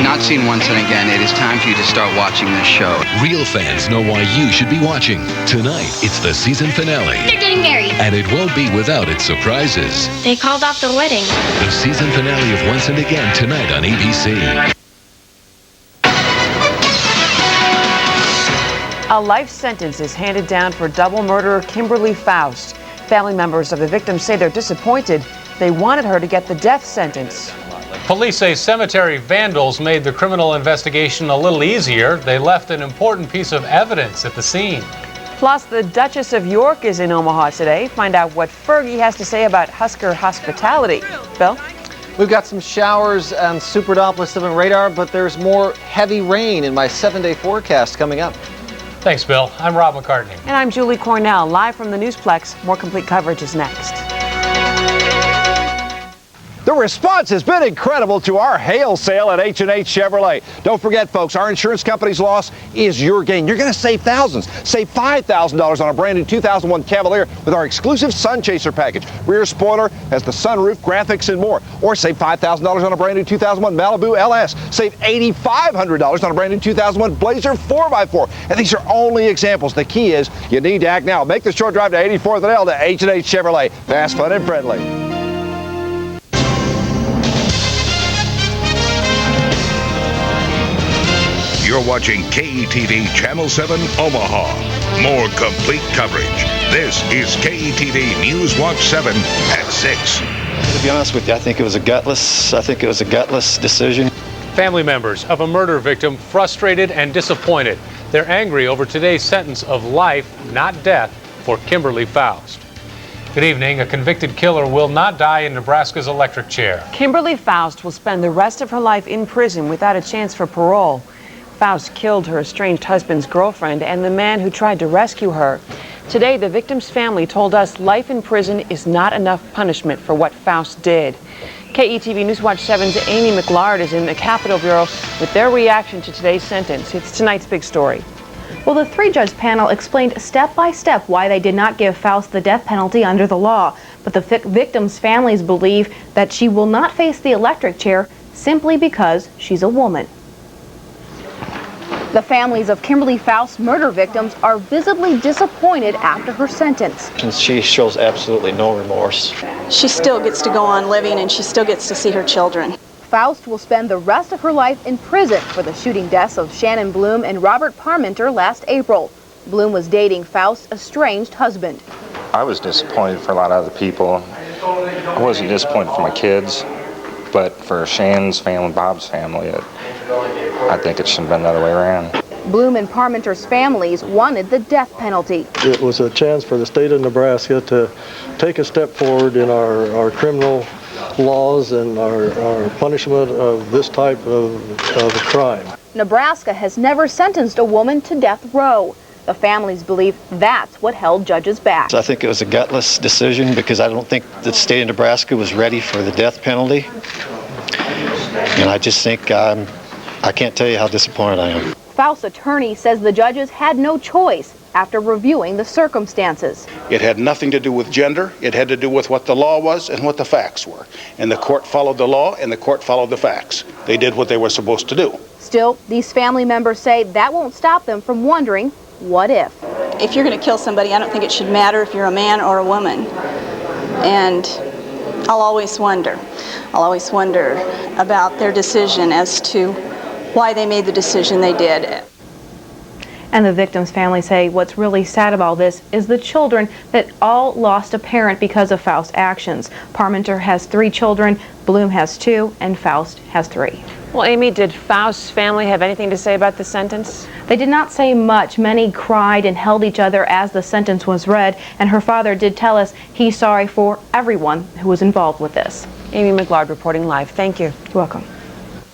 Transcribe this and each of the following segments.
not seen Once and Again, it is time for you to start watching this show. Real fans know why you should be watching. Tonight, it's the season finale. They're getting married. And it won't be without its surprises. They called off the wedding. The season finale of Once and Again tonight on ABC. A life sentence is handed down for double murderer Kimberly Faust. Family members of the victim say they're disappointed. They wanted her to get the death sentence. Police say cemetery vandals made the criminal investigation a little easier. They left an important piece of evidence at the scene. Plus, the Duchess of York is in Omaha today. Find out what Fergie has to say about Husker hospitality. Bill? We've got some showers and super Doppler 7 radar, but there's more heavy rain in my 7-day forecast coming up. Thanks, Bill. I'm Rob McCartney. And I'm Julie Cornell, live from the Newsplex. More complete coverage is next. The response has been incredible to our hail sale at H&H Chevrolet. Don't forget, folks, our insurance company's loss is your gain. You're going to save thousands. Save $5,000 on a brand new 2001 Cavalier with our exclusive Sun Chaser package. Rear spoiler has the sunroof, graphics, and more. Or save $5,000 on a brand new 2001 Malibu LS. Save $8,500 on a brand new 2001 Blazer 4x4. And these are only examples. The key is you need to act now. Make the short drive to 84th and L to H&H Chevrolet. Fast, fun, and friendly. You're watching KETV Channel 7 Omaha. More complete coverage. This is KETV NewsWatch 7 at 6. To be honest with you, I think it was a gutless decision. Family members of a murder victim frustrated and disappointed. They're angry over today's sentence of life, not death, for Kimberly Faust. Good evening. A convicted killer will not die in Nebraska's electric chair. Kimberly Faust will spend the rest of her life in prison without a chance for parole. Faust killed her estranged husband's girlfriend and the man who tried to rescue her. Today, the victim's family told us life in prison is not enough punishment for what Faust did. KETV Newswatch 7's Amy McLeod is in the Capitol Bureau with their reaction to today's sentence. It's tonight's big story. Well, the three-judge panel explained step by step why they did not give Faust the death penalty under the law. But the victim's families believe that she will not face the electric chair simply because she's a woman. The families of Kimberly Faust's murder victims are visibly disappointed after her sentence. She shows absolutely no remorse. She still gets to go on living and she still gets to see her children. Faust will spend the rest of her life in prison for the shooting deaths of Shannon Bloom and Robert Parmenter last April. Bloom was dating Faust's estranged husband. I was disappointed for a lot of other people. I wasn't disappointed for my kids, but for Shannon's family, Bob's family, I think it should have been the other way around. Bloom and Parmenter's families wanted the death penalty. It was a chance for the state of Nebraska to take a step forward in our criminal laws and our punishment of this type of crime. Nebraska has never sentenced a woman to death row. The families believe that's what held judges back. I think it was a gutless decision because I don't think the state of Nebraska was ready for the death penalty. And I just think I can't tell you how disappointed I am. Faust's attorney says the judges had no choice after reviewing the circumstances. It had nothing to do with gender. It had to do with what the law was and what the facts were. And the court followed the law and the court followed the facts. They did what they were supposed to do. Still, these family members say that won't stop them from wondering, what if? If you're going to kill somebody, I don't think it should matter if you're a man or a woman. And I'll always wonder about their decision as to why they made the decision they did. And the victim's family say what's really sad about this is the children that all lost a parent because of Faust's actions. Parmenter has 3 children, Bloom has 2, and Faust has 3. Well, Amy, did Faust's family have anything to say about the sentence? They did not say much. Many cried and held each other as the sentence was read, and her father did tell us he's sorry for everyone who was involved with this. Amy McLeod reporting live. Thank you. You're welcome.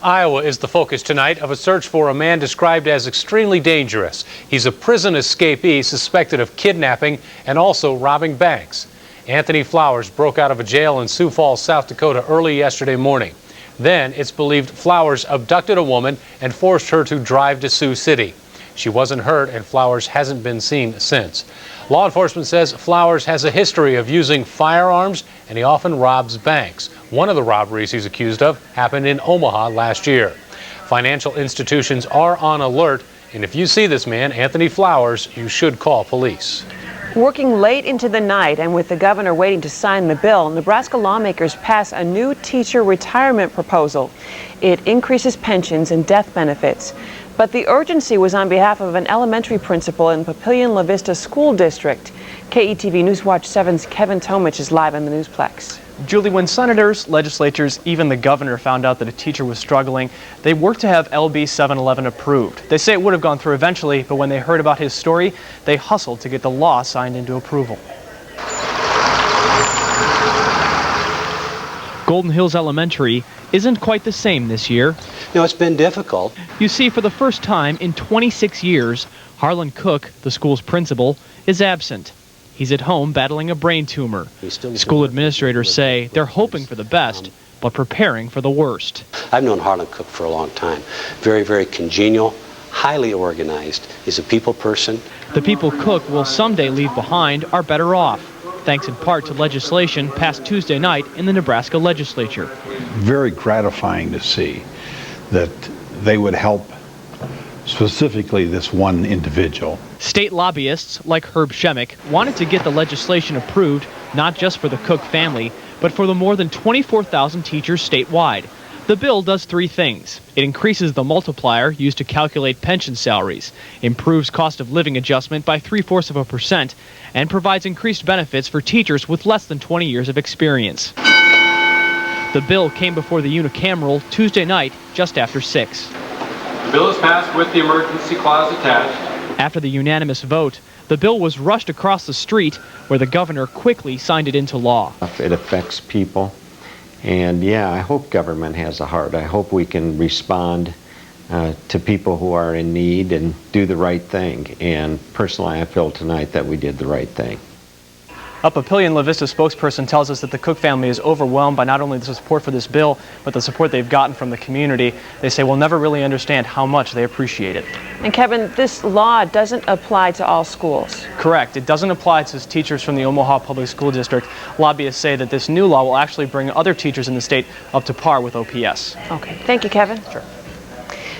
Iowa is the focus tonight of a search for a man described as extremely dangerous. He's a prison escapee suspected of kidnapping and also robbing banks. Anthony Flowers broke out of a jail in Sioux Falls, South Dakota early yesterday morning. Then it's believed Flowers abducted a woman and forced her to drive to Sioux City. She wasn't hurt and Flowers hasn't been seen since. Law enforcement says Flowers has a history of using firearms and he often robs banks. One of the robberies he's accused of happened in Omaha last year. Financial institutions are on alert, and if you see this man, Anthony Flowers, you should call police. Working late into the night and with the governor waiting to sign the bill, Nebraska lawmakers pass a new teacher retirement proposal. It increases pensions and death benefits. But the urgency was on behalf of an elementary principal in Papillion-La Vista School District. KETV NewsWatch 7's Kevin Tomich is live in the Newsplex. Julie, when senators, legislatures, even the governor found out that a teacher was struggling, they worked to have LB 711 approved. They say it would have gone through eventually, but when they heard about his story, they hustled to get the law signed into approval. Golden Hills Elementary isn't quite the same this year. No, it's been difficult. You see, for the first time in 26 years, Harlan Cook, the school's principal, is absent. He's at home battling a brain tumor. School administrators say they're hoping for the best, but preparing for the worst. I've known Harlan Cook for a long time. Very, very congenial, highly organized. He's a people person. The people Cook will someday leave behind are better off, thanks in part to legislation passed Tuesday night in the Nebraska legislature. Very gratifying to see that they would help specifically this one individual. State lobbyists like Herb Shemick wanted to get the legislation approved not just for the Cook family, but for the more than 24,000 teachers statewide. The bill does three things. It increases the multiplier used to calculate pension salaries, improves cost of living adjustment by 0.75%, and provides increased benefits for teachers with less than 20 years of experience. The bill came before the unicameral Tuesday night just after 6. The bill is passed with the emergency clause attached. After the unanimous vote, the bill was rushed across the street where the governor quickly signed it into law. It affects people, and yeah, I hope government has a heart. I hope we can respond to people who are in need and do the right thing. And personally, I feel tonight that we did the right thing. A Papillion-La Vista spokesperson tells us that the Cook family is overwhelmed by not only the support for this bill, but the support they've gotten from the community. They say we'll never really understand how much they appreciate it. And Kevin, this law doesn't apply to all schools. Correct. It doesn't apply to teachers from the Omaha Public School District. Lobbyists say that this new law will actually bring other teachers in the state up to par with OPS. Okay. Thank you, Kevin. Sure.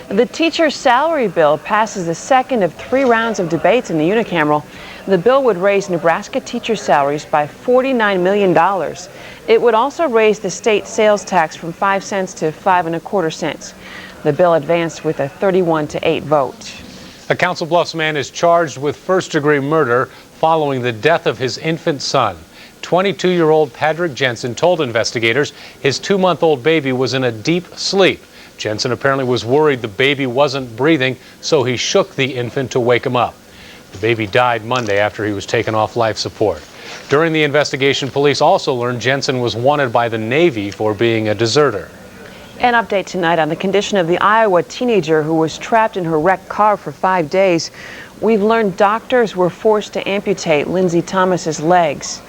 The teacher salary bill passes the second of 3 rounds of debates in the unicameral. The bill would raise Nebraska teacher salaries by $49 million. It would also raise the state sales tax from 5 cents to 5.25 cents. The bill advanced with a 31-8 vote. A Council Bluffs man is charged with first-degree murder following the death of his infant son. 22-year-old Patrick Jensen told investigators his 2-month-old baby was in a deep sleep. Jensen apparently was worried the baby wasn't breathing, so he shook the infant to wake him up. The baby died Monday after he was taken off life support. During the investigation, police also learned Jensen was wanted by the Navy for being a deserter. An update tonight on the condition of the Iowa teenager who was trapped in her wrecked car for 5 days. We've learned doctors were forced to amputate Lindsay Thomas's legs.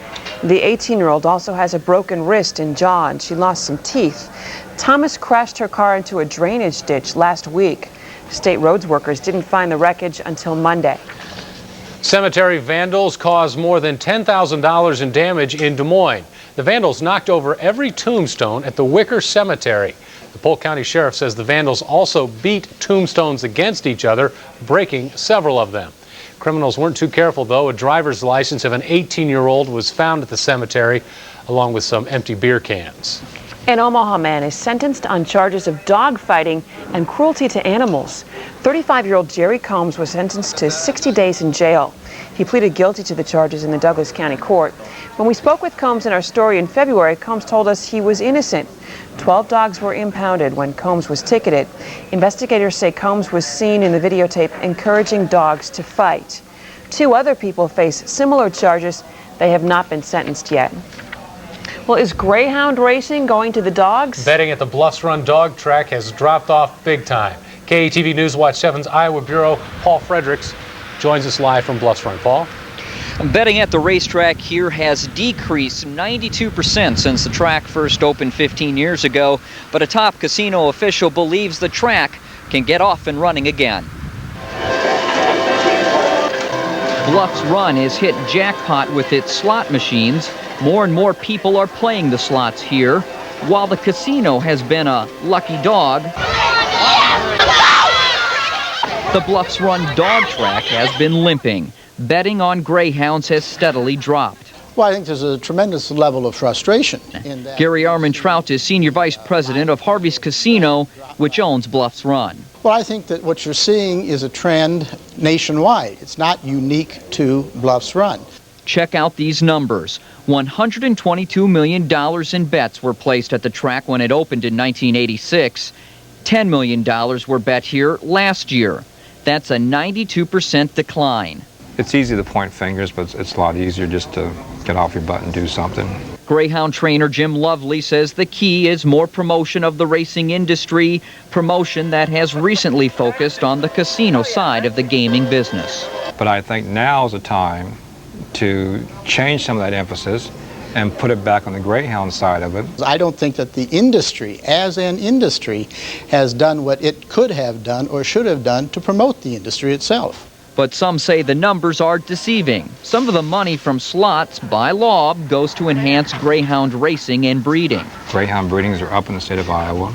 The 18-year-old also has a broken wrist and jaw, and she lost some teeth. Thomas crashed her car into a drainage ditch last week. State roads workers didn't find the wreckage until Monday. Cemetery vandals caused more than $10,000 in damage in Des Moines. The vandals knocked over every tombstone at the Wicker Cemetery. The Polk County Sheriff says the vandals also beat tombstones against each other, breaking several of them. Criminals weren't too careful, though. A driver's license of an 18-year-old was found at the cemetery, along with some empty beer cans. An Omaha man is sentenced on charges of dog fighting and cruelty to animals. 35-year-old Jerry Combs was sentenced to 60 days in jail. He pleaded guilty to the charges in the Douglas County Court. When we spoke with Combs in our story in February, Combs told us he was innocent. 12 dogs were impounded when Combs was ticketed. Investigators say Combs was seen in the videotape encouraging dogs to fight. 2 other people face similar charges. They have not been sentenced yet. Well, is Greyhound racing going to the dogs? Betting at the Bluffs Run dog track has dropped off big time. KETV NewsWatch 7's Iowa Bureau Paul Fredericks joins us live from Bluffs Run. Paul? Betting at the racetrack here has decreased 92% since the track first opened 15 years ago, but a top casino official believes the track can get off and running again. Bluffs Run has hit jackpot with its slot machines. More and more people are playing the slots here, while the casino has been a lucky dog. The Bluffs Run dog track has been limping. Betting on greyhounds has steadily dropped. Well, I think there's a tremendous level of frustration in that. Gary Armentrout is Senior Vice President of Harvey's Casino, which owns Bluffs Run. Well, I think that what you're seeing is a trend nationwide. It's not unique to Bluffs Run. Check out these numbers. $122 million in bets were placed at the track when it opened in 1986. $10 million were bet here last year. That's a 92% decline. It's easy to point fingers, but it's a lot easier just to get off your butt and do something. Greyhound trainer Jim Lovely says the key is more promotion of the racing industry, promotion that has recently focused on the casino side of the gaming business. But I think now is the time to change some of that emphasis and put it back on the greyhound side of it. I don't think that the industry, as an industry, has done what it could have done or should have done to promote the industry itself. But some say the numbers are deceiving. Some of the money from slots, by law, goes to enhance greyhound racing and breeding. Greyhound breedings are up in the state of Iowa.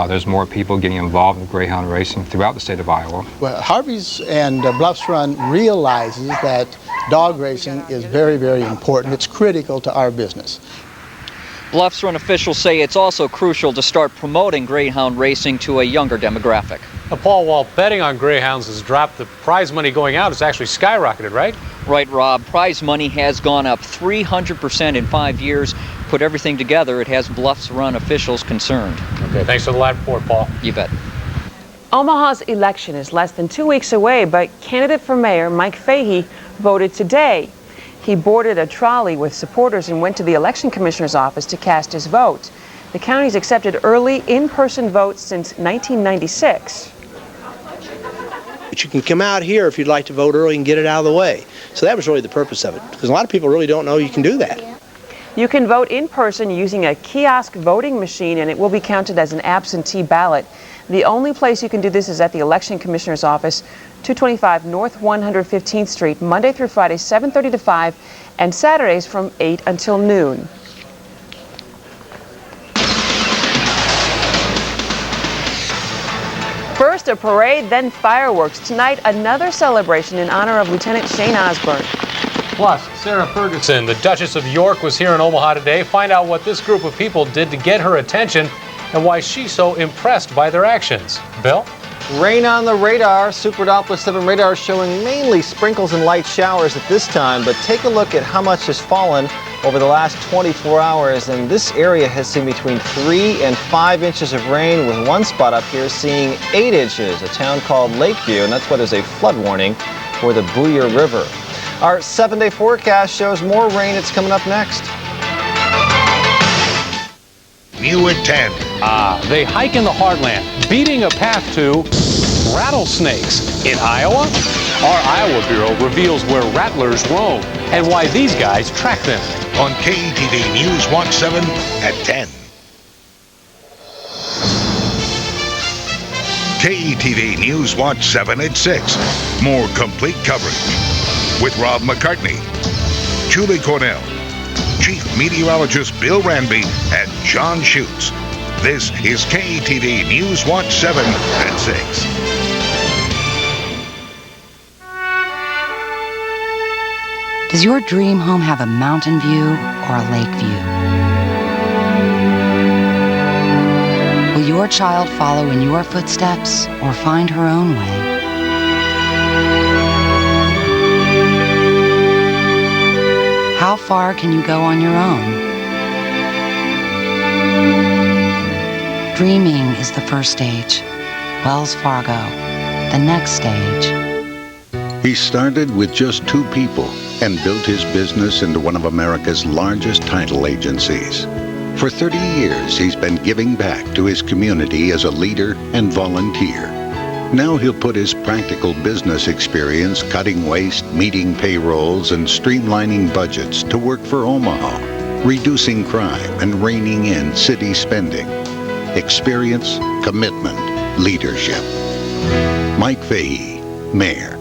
There's more people getting involved in greyhound racing throughout the state of Iowa. Well, Harvey's and Bluffs Run realizes that dog racing is very, very important. It's critical to our business. Bluffs Run officials say it's also crucial to start promoting greyhound racing to a younger demographic. Paul, while betting on greyhounds has dropped, the prize money going out has actually skyrocketed, right? Right, Rob. Prize money has gone up 300% in 5 years. Put everything together, it has Bluffs Run officials concerned. Okay, thanks for the live report, Paul. You bet. Omaha's election is less than 2 weeks away, but candidate for mayor Mike Fahey voted today. He boarded a trolley with supporters and went to the election commissioner's office to cast his vote. The county's accepted early in-person votes since 1996. But you can come out here if you'd like to vote early and get it out of the way. So that was really the purpose of it, because a lot of people really don't know you can do that. You can vote in person using a kiosk voting machine, and it will be counted as an absentee ballot. The only place you can do this is at the election commissioner's office, 225 North 115th Street, Monday through Friday, 7:30 to 5, and Saturdays from 8 until noon. First a parade, then fireworks. Tonight, another celebration in honor of Lieutenant Shane Osborne. Plus, Sarah Ferguson, the Duchess of York, was here in Omaha today. Find out what this group of people did to get her attention and why she's so impressed by their actions. Bill? Rain on the radar. Super Doppler 7 radar showing mainly sprinkles and light showers at this time, but take a look at how much has fallen over the last 24 hours, and this area has seen between 3 and 5 inches of rain, with one spot up here seeing 8 inches, a town called Lakeview, and that's what is a flood warning for the Booyer River. Our 7-day forecast shows more rain. It's coming up next. New at 10. They hike in the heartland, beating a path to rattlesnakes in Iowa. Our Iowa Bureau reveals where rattlers roam and why these guys track them. On KETV NewsWatch 7 at 10. KETV NewsWatch 7 at 6. More complete coverage with Rob McCartney, Julie Cornell, Chief Meteorologist Bill Ranby, and John Schutz. This is KETV NewsWatch 7 at 6. Does your dream home have a mountain view or a lake view? Will your child follow in your footsteps or find her own way? How far can you go on your own? Dreaming is the first stage. Wells Fargo, the next stage. He started with just 2 people and built his business into one of America's largest title agencies. For 30 years, he's been giving back to his community as a leader and volunteer. Now he'll put his practical business experience cutting waste, meeting payrolls, and streamlining budgets to work for Omaha, reducing crime and reining in city spending. Experience, commitment, leadership. Mike Fahey, Mayor.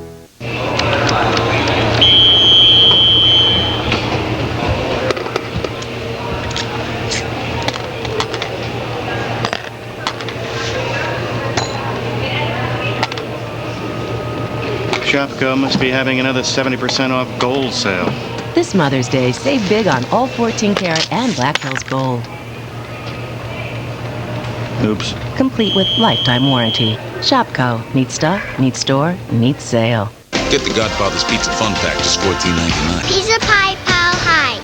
Shopko must be having another 70% off gold sale. This Mother's Day, save big on all 14-karat and Black Hills gold. Oops. Complete with lifetime warranty. Shopko. Neat stuff, neat store, neat sale. Get the Godfather's Pizza Fun Pack, just $14.99. Pizza Pie Pal High.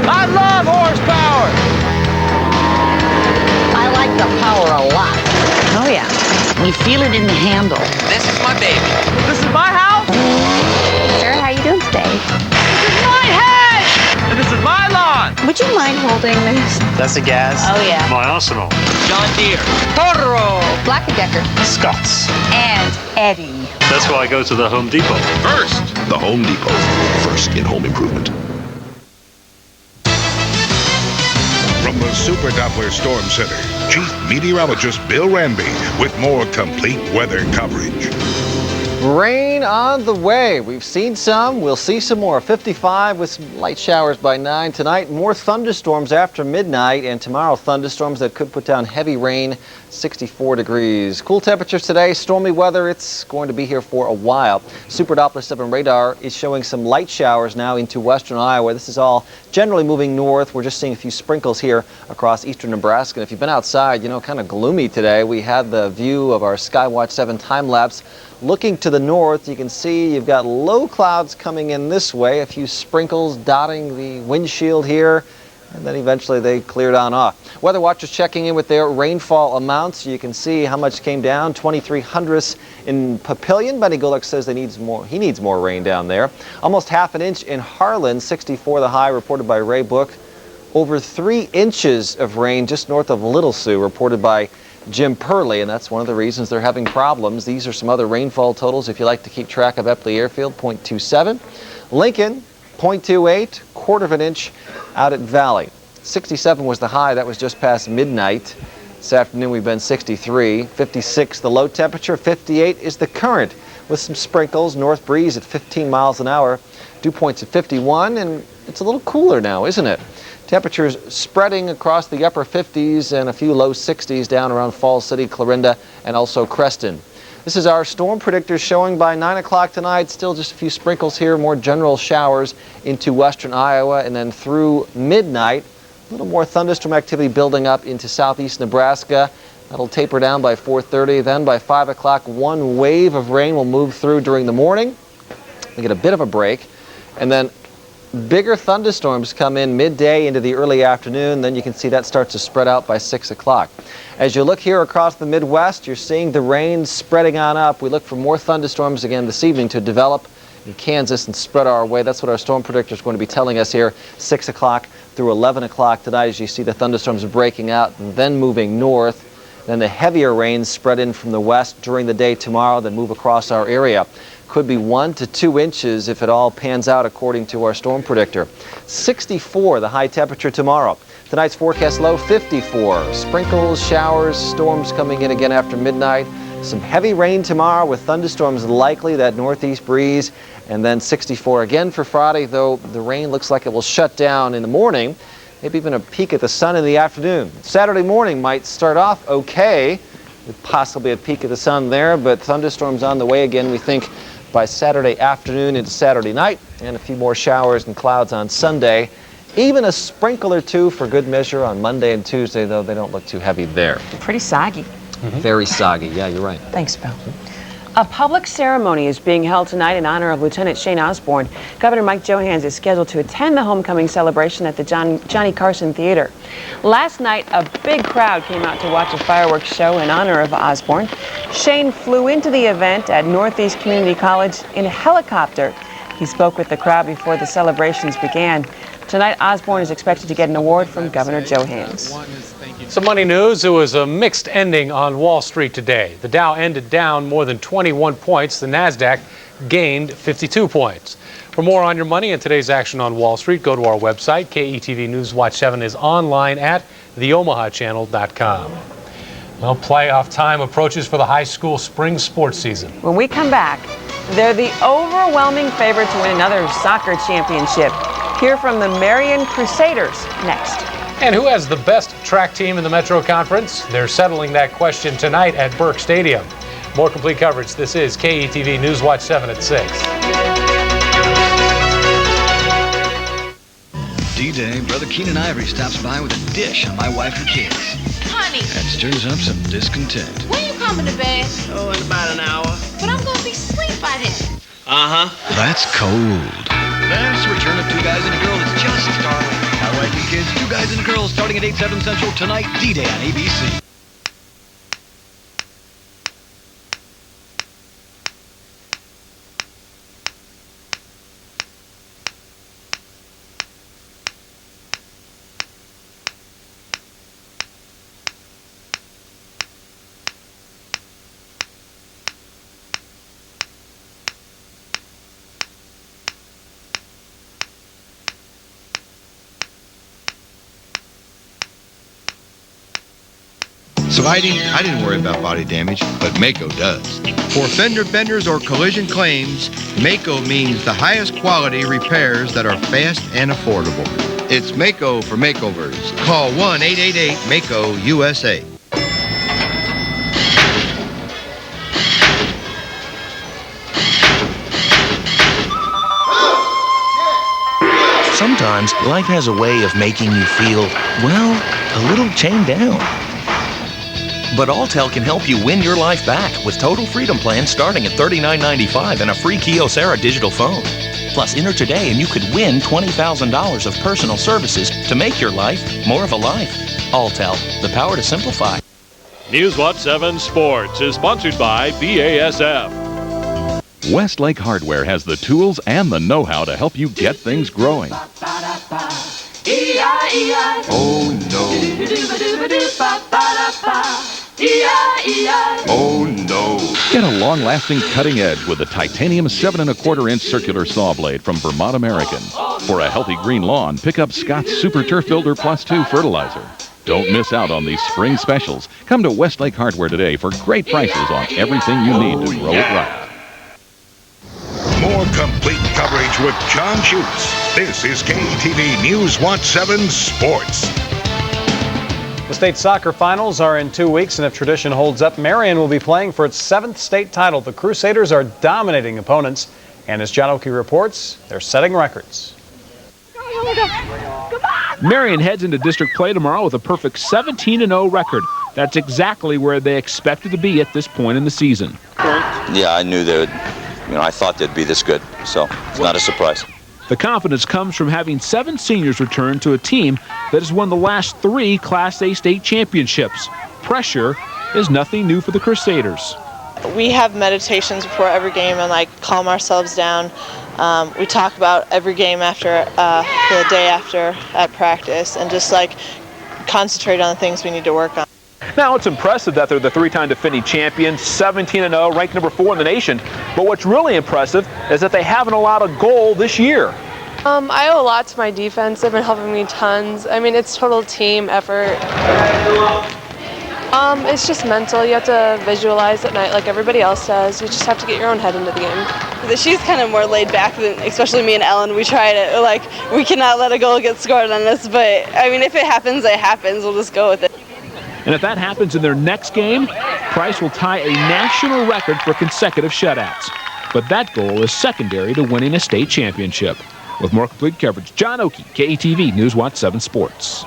I love horsepower! I like the power a lot. Oh yeah. We feel it in the handle. This is my baby. This is my house. Sir, how you doing today? This is my head! And this is my lawn. Would you mind holding this? That's the gas. Oh, yeah. My arsenal. John Deere. Toro. Black & Decker. Scots. And Eddie. That's why I go to the Home Depot. First, the Home Depot. First in home improvement. From the Super Doppler Storm Center, Chief Meteorologist Bill Ranby with more complete weather coverage. Rain on the way. We've seen some. We'll see some more. 55 with some light showers by 9 tonight. More thunderstorms after midnight. And tomorrow, thunderstorms that could put down heavy rain. 64 degrees. Cool temperatures today. Stormy weather. It's going to be here for a while. Super Doppler 7 radar is showing some light showers now into western Iowa. This is all generally moving north. We're just seeing a few sprinkles here across eastern Nebraska. And if you've been outside, you know, kind of gloomy today. We had the view of our Skywatch 7 time lapse. Looking to the north, you can see you've got low clouds coming in this way, a few sprinkles dotting the windshield here, and then eventually they cleared on off. Weather watchers checking in with their rainfall amounts. You can see how much came down, 23 hundredths in Papillion. Benny Gulick says he needs more rain down there. Almost half an inch in Harlan, 64 the high, reported by Ray Book. Over 3 inches of rain just north of Little Sioux, reported by Jim Purley, and that's one of the reasons they're having problems. These are some other rainfall totals if you like to keep track of Epley Airfield, 0.27. Lincoln, 0.28, quarter of an inch out at Valley. 67 was the high. That was just past midnight. This afternoon we've been 63. 56 the low temperature. 58 is the current with some sprinkles. North breeze at 15 miles an hour. Dew points at 51, and it's a little cooler now, isn't it? Temperatures spreading across the upper 50s and a few low 60s down around Falls City, Clarinda, and also Creston. This is our storm predictors showing by 9 o'clock tonight. Still just a few sprinkles here, more general showers into western Iowa, and then through midnight, a little more thunderstorm activity building up into southeast Nebraska. That'll taper down by 4:30. Then by 5 o'clock, one wave of rain will move through during the morning. We get a bit of a break, and then bigger thunderstorms come in midday into the early afternoon. Then you can see that starts to spread out by 6 o'clock. As you look here across the Midwest, you're seeing the rain spreading on up. We look for more thunderstorms again this evening to develop in Kansas and spread our way. That's what our storm predictor is going to be telling us here, 6 o'clock through 11 o'clock tonight, as you see the thunderstorms breaking out and then moving north. Then the heavier rains spread in from the west during the day tomorrow, then move across our area. Could be 1 to 2 inches if it all pans out according to our storm predictor. 64 the high temperature tomorrow. Tonight's forecast low 54. Sprinkles, showers, storms coming in again after midnight. Some heavy rain tomorrow with thunderstorms likely, that northeast breeze. And then 64 again for Friday, though the rain looks like it will shut down in the morning. Maybe even a peek at the sun in the afternoon. Saturday morning might start off okay, with possibly a peek of the sun there, but thunderstorms on the way again, we think, by Saturday afternoon into Saturday night, and a few more showers and clouds on Sunday. Even a sprinkle or two for good measure on Monday and Tuesday, though they don't look too heavy there. Pretty soggy. Very soggy. Yeah, you're right. Thanks, Bill. A public ceremony is being held tonight in honor of Lieutenant Shane Osborne. Governor Mike Johans is scheduled to attend the homecoming celebration at the Johnny Carson Theater. Last night, a big crowd came out to watch a fireworks show in honor of Osborne. Shane flew into the event at Northeast Community College in a helicopter. He spoke with the crowd before the celebrations began. Tonight, Osborne is expected to get an award from Governor Johans. Some money news. It was a mixed ending on Wall Street today. The Dow ended down more than 21 points. The NASDAQ gained 52 points. For more on your money and today's action on Wall Street, go to our website. KETV NewsWatch 7 is online at theomahachannel.com. Well, playoff time approaches for the high school spring sports season. When we come back, they're the overwhelming favorite to win another soccer championship. Hear from the Marion Crusaders next. And who has the best track team in the Metro Conference? They're settling that question tonight at Burke Stadium. More complete coverage. This is KETV NewsWatch 7 at 6. D-Day, Brother Keenan Ivory stops by with a dish on my wife and kids. Honey. And stirs up some discontent. When you coming to bed? Oh, in about an hour. But I'm going to be asleep by then. Uh-huh. That's cold. That's Return of Two Guys and a Girl that's just starting. My wife and kids, Two Guys and a Girl, starting at 8/7 Central tonight, D-Day on ABC. So I didn't worry about body damage, but Mako does. For fender benders or collision claims, Mako means the highest quality repairs that are fast and affordable. It's Mako for makeovers. Call 1-888-MAKO-USA. Sometimes life has a way of making you feel, well, a little chained down. But Alltel can help you win your life back with Total Freedom Plans starting at $39.95 and a free Kyocera digital phone. Plus, enter today and you could win $20,000 of personal services to make your life more of a life. Alltel, the power to simplify. NewsWatch 7 Sports is sponsored by BASF. Westlake Hardware has the tools and the know-how to help you get things growing. Oh no. Oh no. Get a long-lasting cutting edge with the titanium 7 1/4-inch circular saw blade from Vermont American. For a healthy green lawn, pick up Scott's Super Turf Builder Plus 2 fertilizer. Don't miss out on these spring specials. Come to Westlake Hardware today for great prices on everything you need to grow it right. More complete coverage with John Schutz. This is KETV NewsWatch 7 Sports. The state soccer finals are in 2 weeks, and if tradition holds up, Marion will be playing for its 7th state title. The Crusaders are dominating opponents, and as John Oakey reports, they're setting records. Marion heads into district play tomorrow with a perfect 17-0 record. That's exactly where they expected to be at this point in the season. Yeah, I knew they would. I thought they'd be this good, so it's not a surprise. The confidence comes from having 7 seniors return to a team that has won the last 3 Class A state championships. Pressure is nothing new for the Crusaders. We have meditations before every game and calm ourselves down. We talk about every game after the day after at practice and just concentrate on the things we need to work on. Now, it's impressive that they're the 3-time defending champions, 17-0, ranked number 4 in the nation. But what's really impressive is that they haven't allowed a goal this year. I owe a lot to my defense. They've been helping me tons. I mean, it's total team effort. It's just mental. You have to visualize at night like everybody else does. You just have to get your own head into the game. She's kind of more laid back than, especially me and Ellen. We try to, we cannot let a goal get scored on us. But, I mean, if it happens, it happens. We'll just go with it. And if that happens in their next game, Price will tie a national record for consecutive shutouts. But that goal is secondary to winning a state championship. With more complete coverage, John Oakey, KETV NewsWatch 7 Sports.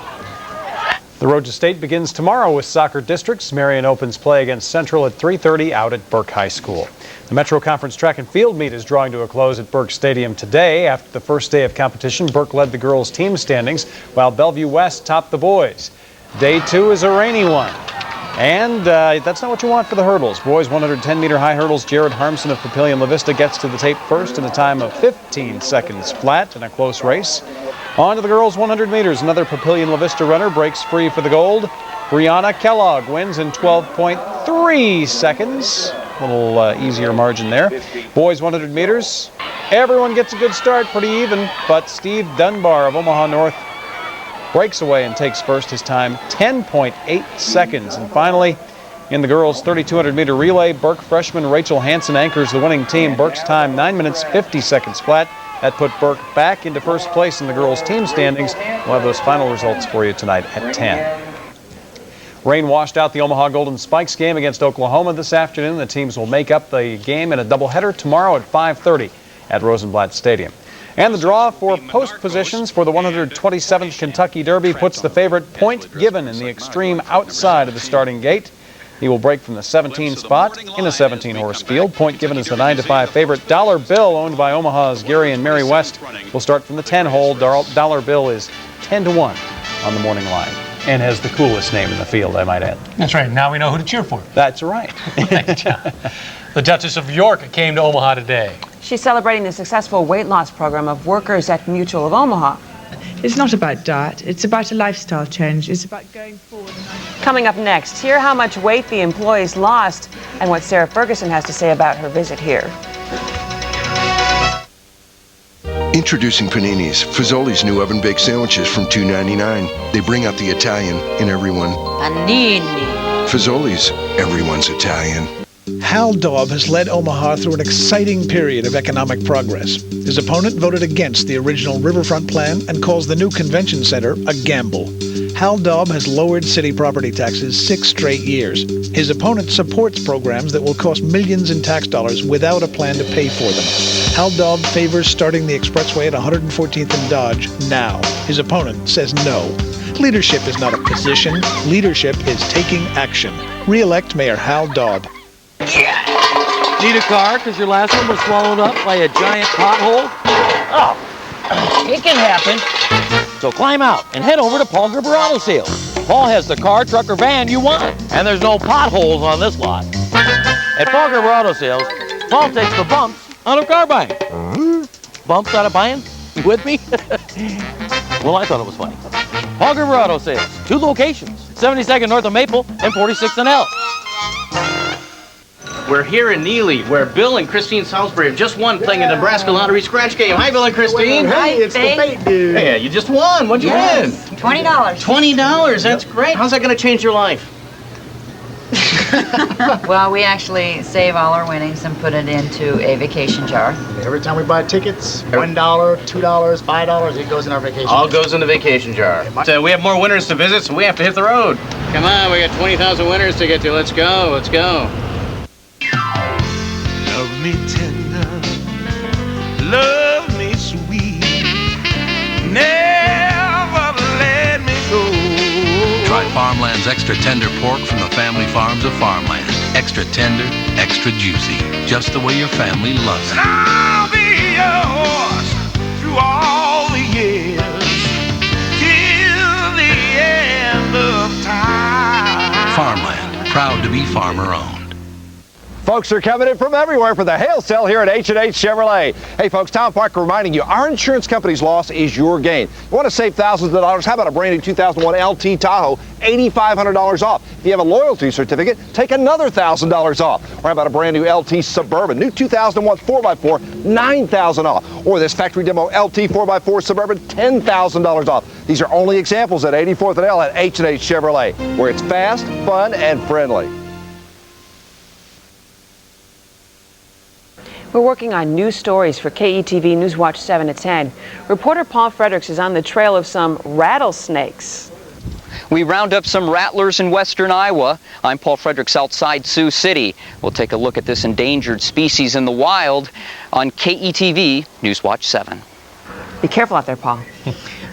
The road to state begins tomorrow with soccer districts. Marion opens play against Central at 3:30 out at Burke High School. The Metro Conference track and field meet is drawing to a close at Burke Stadium today. After the first day of competition, Burke led the girls' team standings, while Bellevue West topped the boys. Day 2 is a rainy one. And that's not what you want for the hurdles. Boys 110-meter high hurdles, Jared Harmson of Papillion La Vista gets to the tape first in a time of 15 seconds flat in a close race. On to the girls 100 meters. Another Papillion La Vista runner breaks free for the gold. Brianna Kellogg wins in 12.3 seconds. A little easier margin there. Boys 100 meters. Everyone gets a good start, pretty even, but Steve Dunbar of Omaha North breaks away and takes first, his time 10.8 seconds. And finally, in the girls' 3,200-meter relay, Burke freshman Rachel Hansen anchors the winning team. Burke's time 9 minutes 50 seconds flat. That put Burke back into first place in the girls' team standings. We'll have those final results for you tonight at 10. Rain washed out the Omaha Golden Spikes game against Oklahoma this afternoon. The teams will make up the game in a doubleheader tomorrow at 5:30 at Rosenblatt Stadium. And the draw for post positions for the 127th Kentucky Derby puts the favorite Point Given in the extreme outside of the starting gate. He will break from the 17 spot in a 17-horse field. Point Given is the 9-5 favorite. Dollar Bill, owned by Omaha's Gary and Mary West, will start from the 10-hole. Dollar Bill is 10-1 on the morning line and has the coolest name in the field, I might add. That's right. Now we know who to cheer for. That's right. The Duchess of York came to Omaha today. She's celebrating the successful weight loss program of workers at Mutual of Omaha. It's not about diet, it's about a lifestyle change. It's about going forward. Coming up next, hear how much weight the employees lost and what Sarah Ferguson has to say about her visit here. Introducing Panini's, Fazoli's new oven-baked sandwiches from $2.99. They bring out the Italian in everyone. Panini. Fazoli's, everyone's Italian. Hal Daub has led Omaha through an exciting period of economic progress. His opponent voted against the original Riverfront plan and calls the new convention center a gamble. Hal Daub has lowered city property taxes 6 straight years. His opponent supports programs that will cost millions in tax dollars without a plan to pay for them. Hal Daub favors starting the expressway at 114th and Dodge now. His opponent says no. Leadership is not a position. Leadership is taking action. Re-elect Mayor Hal Daub. Need a car because your last one was swallowed up by a giant pothole? Oh, it can happen. So climb out and head over to Paul Gerber Auto Sales. Paul has the car, truck, or van you want, and there's no potholes on this lot. At Paul Gerber Auto Sales, Paul takes the bumps out of car buying. Bumps out of buying? You with me? Well, I thought it was funny. Paul Gerber Auto Sales, 2 locations, 72nd north of Maple and 46th and L. We're here in Neely, where Bill and Christine Salisbury have just won playing a Nebraska lottery scratch game. Hi, Bill and Christine. Hi, it's the bait dude. Hey, you just won. What'd you win? $20. $20. That's great. How's that going to change your life? Well, we actually save all our winnings and put it into a vacation jar. Every time we buy tickets, $1, $2, $5, it goes in our vacation All goes in the vacation jar. So we have more winners to visit, so we have to hit the road. Come on, we got 20,000 winners to get to. Let's go. Let's go. Love me tender, love me sweet, never let me go. Try Farmland's extra tender pork from the family farms of Farmland. Extra tender, extra juicy, just the way your family loves it. And I'll be yours through all the years, till the end of time. Farmland, proud to be farmer-owned. Folks are coming in from everywhere for the hail sale here at H&H Chevrolet. Hey folks, Tom Parker reminding you, our insurance company's loss is your gain. You want to save thousands of dollars? How about a brand new 2001 LT Tahoe, $8,500 off. If you have a loyalty certificate, take another $1,000 off. Or how about a brand new LT Suburban, new 2001 4x4, $9,000 off. Or this factory demo LT 4x4 Suburban, $10,000 off. These are only examples at 84th and L at H&H Chevrolet, where it's fast, fun, and friendly. We're working on new stories for KETV NewsWatch 7 at 10. Reporter Paul Fredericks is on the trail of some rattlesnakes. We round up some rattlers in western Iowa. I'm Paul Fredericks outside Sioux City. We'll take a look at this endangered species in the wild on KETV NewsWatch 7. Be careful out there, Paul.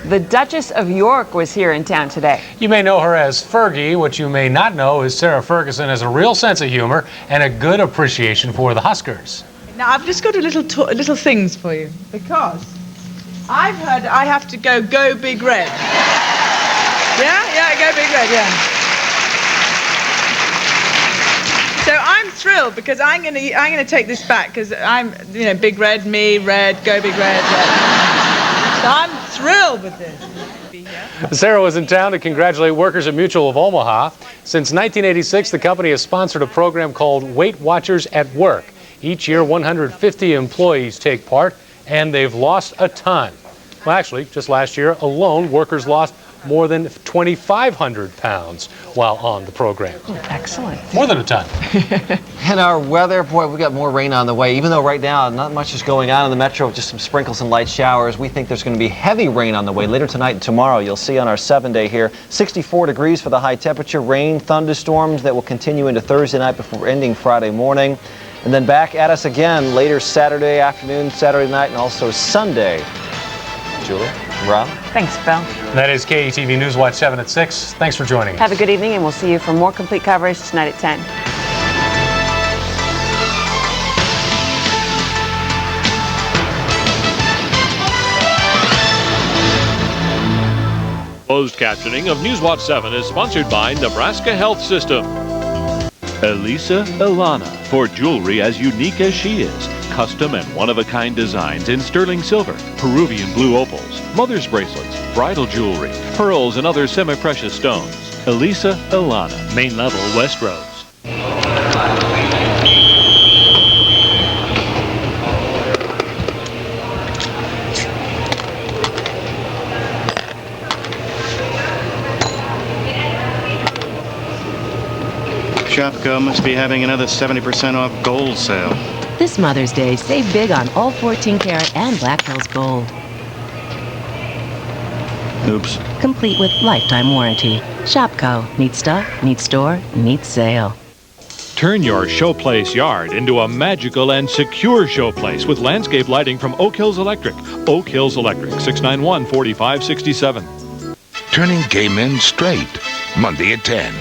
The Duchess of York was here in town today. You may know her as Fergie. What you may not know is Sarah Ferguson has a real sense of humor and a good appreciation for the Huskers. Now, I've just got little things for you, because I've heard I have to go Big Red. Yeah, go Big Red, yeah. So I'm thrilled, because I'm gonna take this back, because I'm, Big Red, me, Red, go Big Red. So I'm thrilled with this. Sarah was in town to congratulate workers at Mutual of Omaha. Since 1986, the company has sponsored a program called Weight Watchers at Work. Each year, 150 employees take part, and they've lost a ton. Well, actually, just last year alone, workers lost more than 2,500 pounds while on the program. Excellent. More than a ton. And our weather, boy, we got more rain on the way. Even though right now not much is going on in the metro, just some sprinkles and light showers, we think there's going to be heavy rain on the way later tonight and tomorrow. You'll see on our 7-day here, 64 degrees for the high temperature, rain, thunderstorms that will continue into Thursday night before ending Friday morning. And then back at us again later Saturday afternoon, Saturday night, and also Sunday. Julie, Rob? Thanks, Phil. That is KETV NewsWatch 7 at 6. Thanks for joining us. Have a good evening, and we'll see you for more complete coverage tonight at 10. Closed captioning of NewsWatch 7 is sponsored by Nebraska Health System. Elisa Ilana, for jewelry as unique as she is. Custom and one-of-a-kind designs in sterling silver, Peruvian blue opals, mother's bracelets, bridal jewelry, pearls, and other semi-precious stones. Elisa Ilana, main level, West Rose. Shopko must be having another 70% off gold sale. This Mother's Day, save big on all 14-karat and Black Hills gold. Oops. Complete with lifetime warranty. Shopko. Neat stuff, neat store, neat sale. Turn your showplace yard into a magical and secure showplace with landscape lighting from Oak Hills Electric. Oak Hills Electric, 691-4567. Turning gay men straight, Monday at 10.